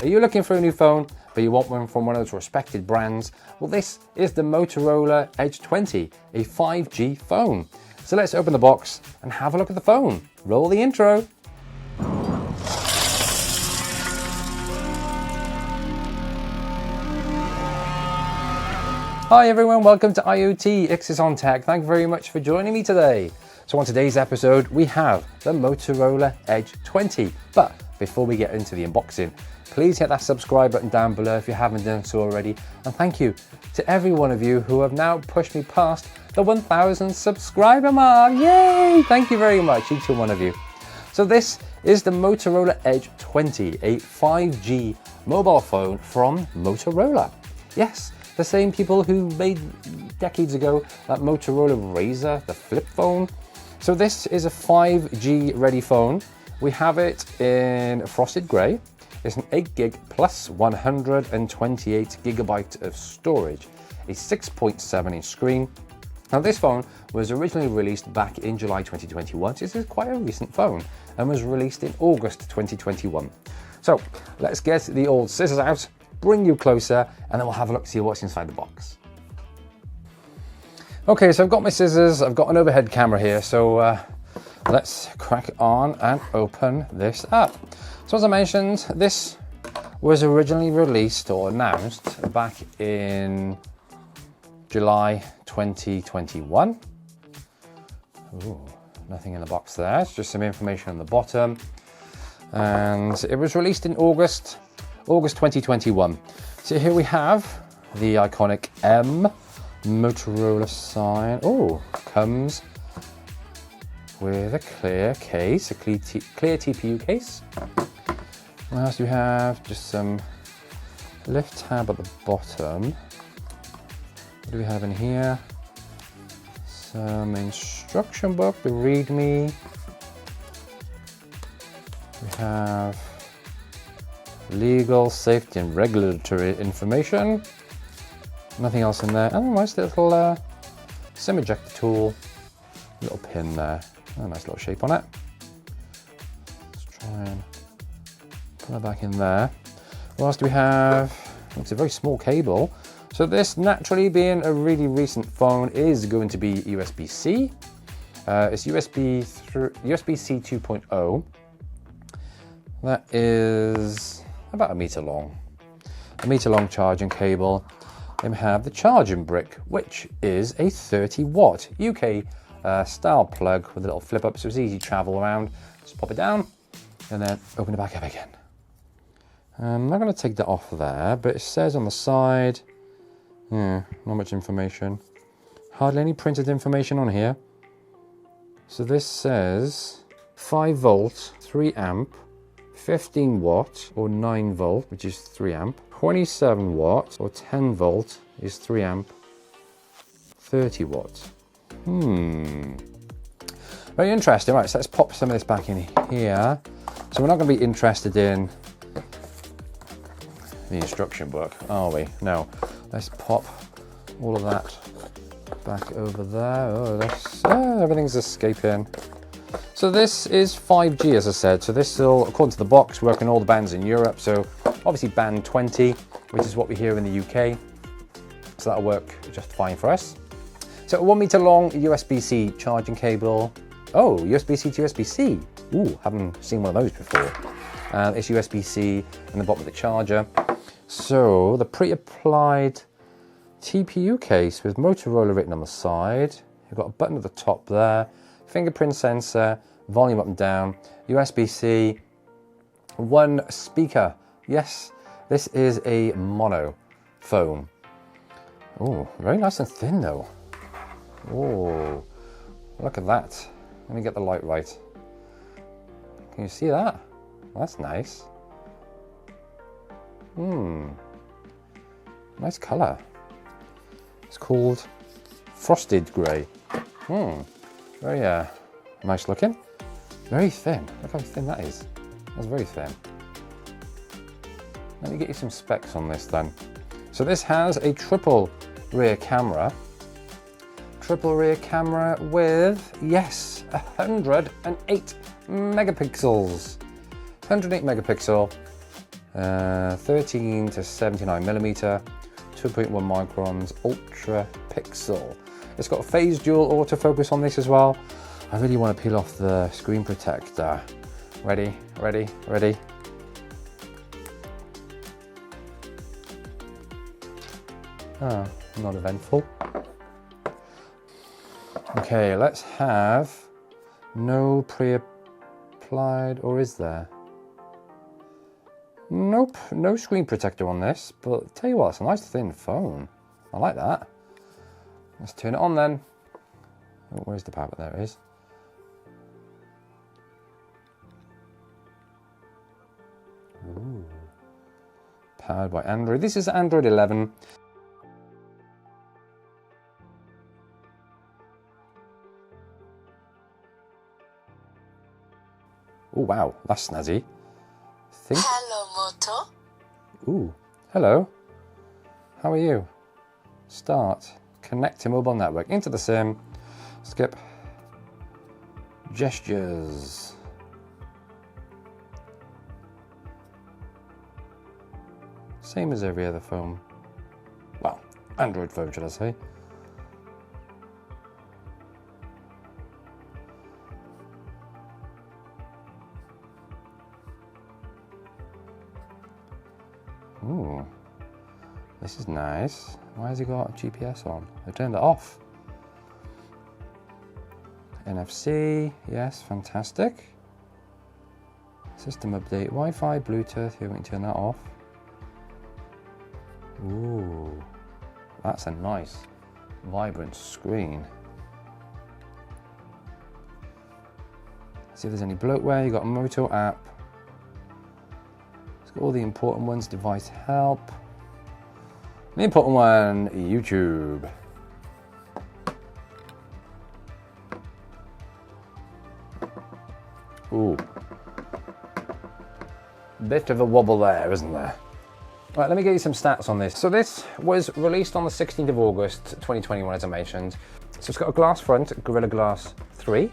Are you looking for a new phone, but you want one from one of those respected brands? Well, this is the Motorola Edge 20, a 5G phone. So let's open the box and have a look at the phone. Roll the intro. Hi everyone, welcome to IoT Ixis on Tech. Thank you very much for joining me today. So on today's episode, we have the Motorola Edge 20. But before we get into the unboxing, please hit that subscribe button down below if you haven't done so already. And thank you to every one of you who have now pushed me past the 1,000 subscriber mark. Yay! Thank you very much, each and one of you. So this is the Motorola Edge 20, a 5G mobile phone from Motorola. Yes, the same people who made decades ago that Motorola Razr, the flip phone. So this is a 5G ready phone. We have it in frosted grey. It's an 8 gig plus 128 gigabyte of storage, a 6.7 inch screen. Now this phone was originally released back in July 2021, so this is quite a recent phone, and was released in August 2021. So let's get the old scissors out, bring you closer, and then we'll have a look, see what's inside the box. Okay, so I've got my scissors, I've got an overhead camera here, so let's crack on and open this up. So as I mentioned, this was originally released or announced back in July 2021. Ooh, nothing in the box there, it's just some information on the bottom. And it was released in August 2021. So here we have the iconic M Motorola sign. Oh, comes with a clear case, a clear TPU case. What else do we have? Just some lift tab at the bottom. What do we have in here? Some instruction book, the README. We have legal, safety and regulatory information. Nothing else in there. Oh, nice little SIM ejector tool. Little pin there. A nice little shape on it. Let's try and put that back in there. What else do we have? It's a very small cable. So this, naturally being a really recent phone, is going to be USB-C. It's USB-C 2.0. That is about a meter long. A meter long charging cable. Then we have the charging brick, which is a 30 watt UK style plug with a little flip up, so it's easy to travel around. Just pop it down and then open it back up again. I'm not going to take that off there, but it says on the side, not much information. Hardly any printed information on here. So this says 5 volt, 3 amp, 15 watt or 9 volt, which is 3 amp, 27 watt or 10 volt is 3 amp, 30 watt. Very interesting. Right, so let's pop some of this back in here. So we're not going to be interested in the instruction book, are we? No. Let's pop all of that back over there. Oh, everything's escaping. So this is 5G, as I said. So this will, according to the box, work on all the bands in Europe. So obviously band 20, which is what we hear in the UK. So that'll work just fine for us. So a 1 meter long USB-C charging cable. Oh, USB-C to USB-C. Ooh, haven't seen one of those before. It's USB-C in the bottom of the charger. So the pre-applied TPU case with Motorola written on the side. You've got a button at the top there. Fingerprint sensor, volume up and down, USB-C, 1 speaker. Yes, this is a mono phone. Oh, very nice and thin though. Oh, look at that. Let me get the light right. Can you see that? That's nice. Nice color. It's called frosted grey. Very nice looking. Very thin. Look how thin that is. That's very thin. Let me get you some specs on this then. So this has a triple rear camera. Triple rear camera with, yes, 108 megapixels. 108 megapixel 13 to 79 millimeter, 2.1 microns, ultra pixel. It's got a phase dual autofocus on this as well. I really want to peel off the screen protector. Ready, ready, ready. Ah, not eventful. Okay, let's have no pre-applied, or is there? Nope, no screen protector on this, but tell you what, it's a nice thin phone. I like that. Let's turn it on then. Oh, where's the power? There it is. Ooh. Powered by Android. This is Android 11. Oh wow, that's snazzy. Hello, Moto. Ooh, hello. How are you? Start. Connect to mobile network. Into the SIM. Skip. Gestures. Same as every other phone. Well, Android phone, should I say. Ooh, this is nice. Why has he got GPS on? I turned it off. NFC, yes, fantastic. System update, Wi-Fi, Bluetooth, here we can turn that off. Ooh, that's a nice, vibrant screen. Let's see if there's any bloatware. You got a Moto app. It's got all the important ones, device help. The important one, YouTube. Ooh. Bit of a wobble there, isn't there? Right, let me get you some stats on this. So this was released on the 16th of August, 2021, as I mentioned. So it's got a glass front, Gorilla Glass 3.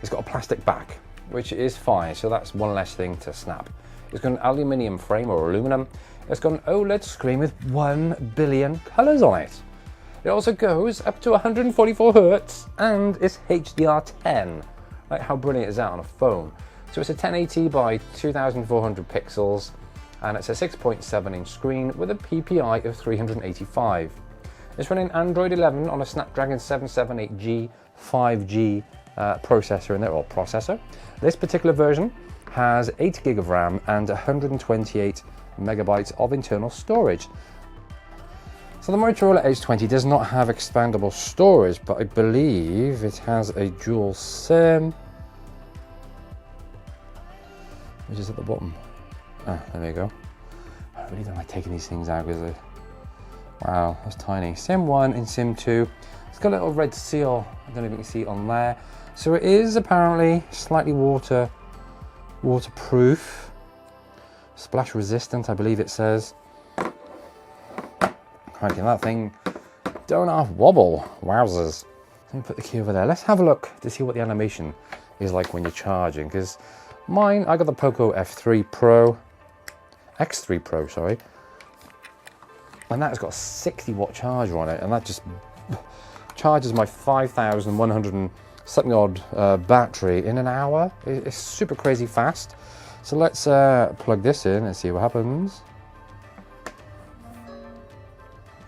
It's got a plastic back, which is fine. So that's one less thing to snap. It's got an aluminium frame or aluminum. It's got an OLED screen with 1 billion colors on it. It also goes up to 144 Hertz and it's HDR10. Like, how brilliant is that on a phone? So it's a 1080 by 2400 pixels. And it's a 6.7 inch screen with a PPI of 385. It's running Android 11 on a Snapdragon 778G 5G processor in there, or processor. This particular version has 8 gig of RAM and 128 megabytes of internal storage. So the Motorola Edge 20 does not have expandable storage, but I believe it has a dual SIM, which is at the bottom. Ah, there we go. I really don't like taking these things out because wow, that's tiny. SIM 1 and SIM 2. It's got a little red seal. I don't know if you can see it on there. So it is apparently slightly waterproof, splash resistant, I believe it says. Crikey, that thing don't half wobble. Wowzers. Let me put the key over there. Let's have a look to see what the animation is like when you're charging, because mine, I got the Poco X3 Pro, sorry, and that's got a 60-watt charger on it, and that just charges my 5,100 and something odd battery in an hour. It's super crazy fast. So let's plug this in and see what happens.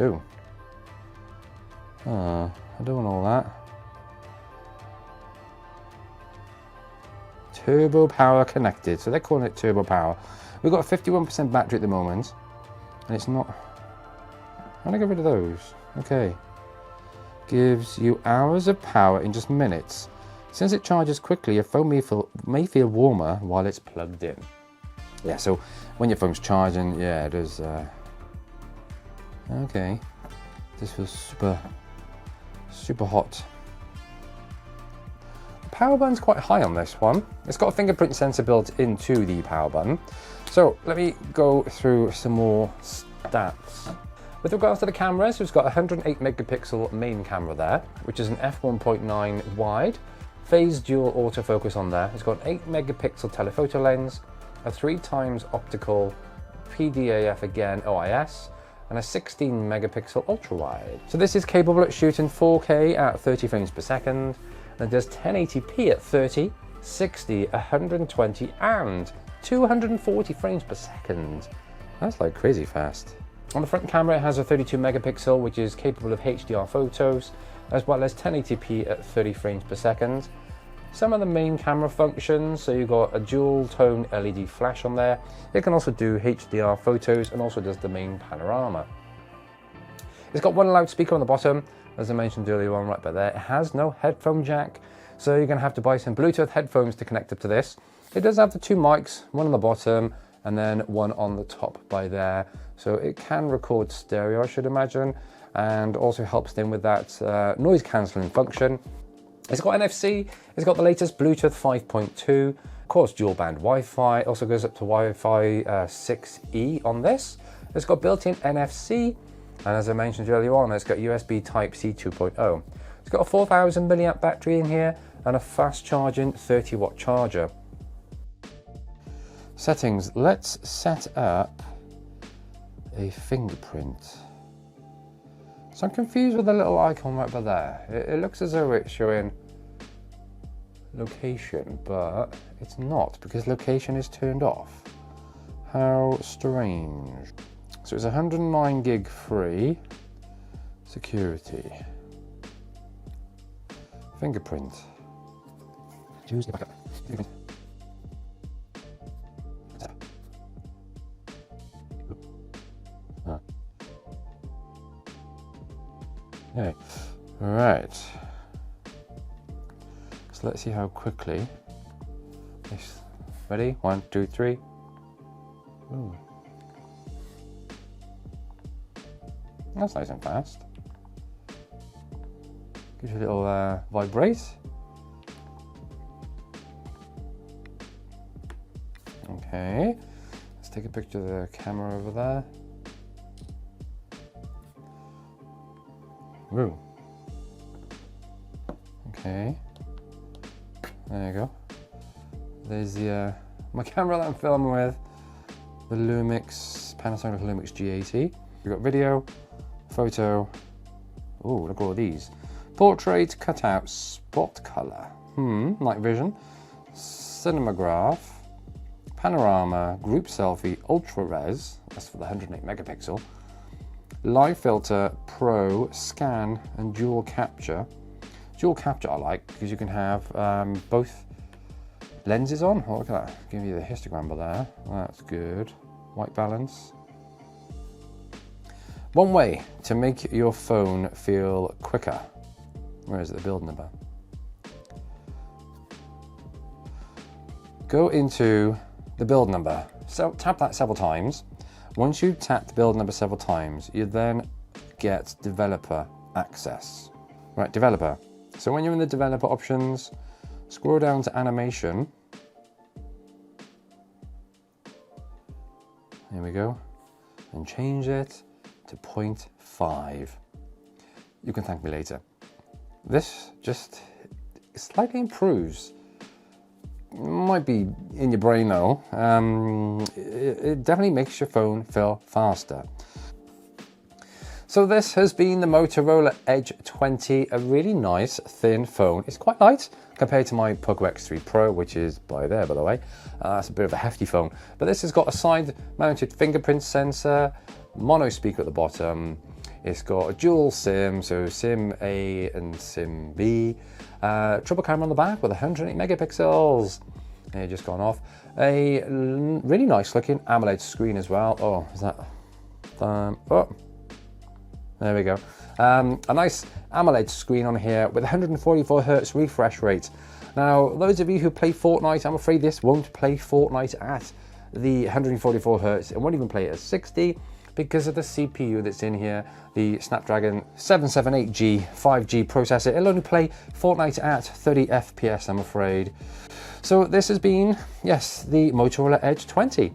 Ooh. I don't want all that. Turbo power connected, so they're calling it turbo power. We've got a 51% battery at the moment, and it's not. I'm gonna get rid of those. Okay. Gives you hours of power in just minutes. Since it charges quickly, your phone may feel warmer while it's plugged in. Yeah, so when your phone's charging, yeah, it is. Okay. This feels super hot. Power button's quite high on this one. It's got a fingerprint sensor built into the power button. So let me go through some more stats. With regards to the cameras, it's got a 108 megapixel main camera there, which is an f1.9 wide, phase dual autofocus on there. It's got an 8 megapixel telephoto lens, a 3x optical PDAF again OIS, and a 16 megapixel ultra wide. So this is capable of shooting 4K at 30 frames per second, and it does 1080p at 30, 60, 120 and 240 frames per second. That's like crazy fast. On the front camera it has a 32 megapixel which is capable of HDR photos, as well as 1080p at 30 frames per second. Some of the main camera functions, so you've got a dual tone LED flash on there. It can also do HDR photos and also does the main panorama. It's got one loudspeaker on the bottom, as I mentioned earlier on right by there. It has no headphone jack, so you're going to have to buy some Bluetooth headphones to connect up to this. It does have the two mics, one on the bottom and then one on the top by there. So it can record stereo, I should imagine, and also helps in with that noise cancelling function. It's got NFC, it's got the latest Bluetooth 5.2, of course dual band Wi-Fi, also goes up to Wi-Fi 6E on this. It's got built-in NFC, and as I mentioned earlier on, it's got USB Type-C 2.0. It's got a 4000 milliamp battery in here and a fast charging 30-watt charger. Settings, let's set up a fingerprint. So I'm confused with the little icon right by there. It looks as though it's showing location, but it's not, because location is turned off. How strange. So it's 109 gig free. Security. Fingerprint. Choose the backup. Fingerprint. Okay, all right. So let's see how quickly this. Ready? 1, 2, 3. Ooh. That's nice and fast. Gives you a little vibrate. Okay, let's take a picture of the camera over there. Ooh. Okay, there you go. There's the my camera that I'm filming with, the Panasonic Lumix G80. We've got video, photo. Oh, look at all these. Portrait, cutout, spot color. Night vision, cinematograph, panorama, group selfie, ultra res. That's for the 108 megapixel. Live filter, pro, scan, and dual capture. Dual capture I like because you can have both lenses on. Oh, look at that. Give you the histogram by there. That's good. White balance. One way to make your phone feel quicker. Where is it? The build number. Go into the build number. So tap that several times. Once you tap the build number several times, you then get developer access. Right, developer. So when you're in the developer options, scroll down to animation. There we go. And change it to 0.5. You can thank me later. This just slightly improves. Might be in your brain though. It definitely makes your phone feel faster. So this has been the Motorola Edge 20, a really nice thin phone. It's quite light compared to my Poco X3 Pro, which is by there, by the way. That's a bit of a hefty phone. But this has got a side-mounted fingerprint sensor, mono speaker at the bottom. It's got a dual SIM, so SIM A and SIM B. Triple camera on the back with 108 megapixels. It's just gone off. A really nice looking AMOLED screen as well. Oh, is that? Oh, there we go. A nice AMOLED screen on here with 144 Hz refresh rate. Now, those of you who play Fortnite, I'm afraid this won't play Fortnite at the 144 Hz. It won't even play it at 60 because of the CPU that's in here, the Snapdragon 778G 5G processor. It'll only play Fortnite at 30 FPS, I'm afraid. So this has been, yes, the Motorola Edge 20.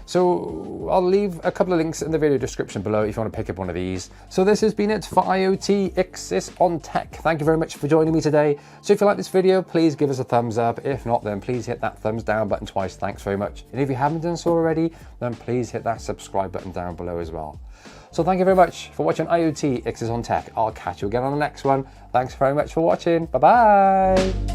So I'll leave a couple of links in the video description below if you want to pick up one of these. So this has been it for IoT Ixis on Tech. Thank you very much for joining me today. So if you like this video, please give us a thumbs up. If not, then please hit that thumbs down button twice. Thanks very much. And if you haven't done so already, then please hit that subscribe button down below as well. So thank you very much for watching IoT Ixis on Tech. I'll catch you again on the next one. Thanks very much for watching. Bye-bye.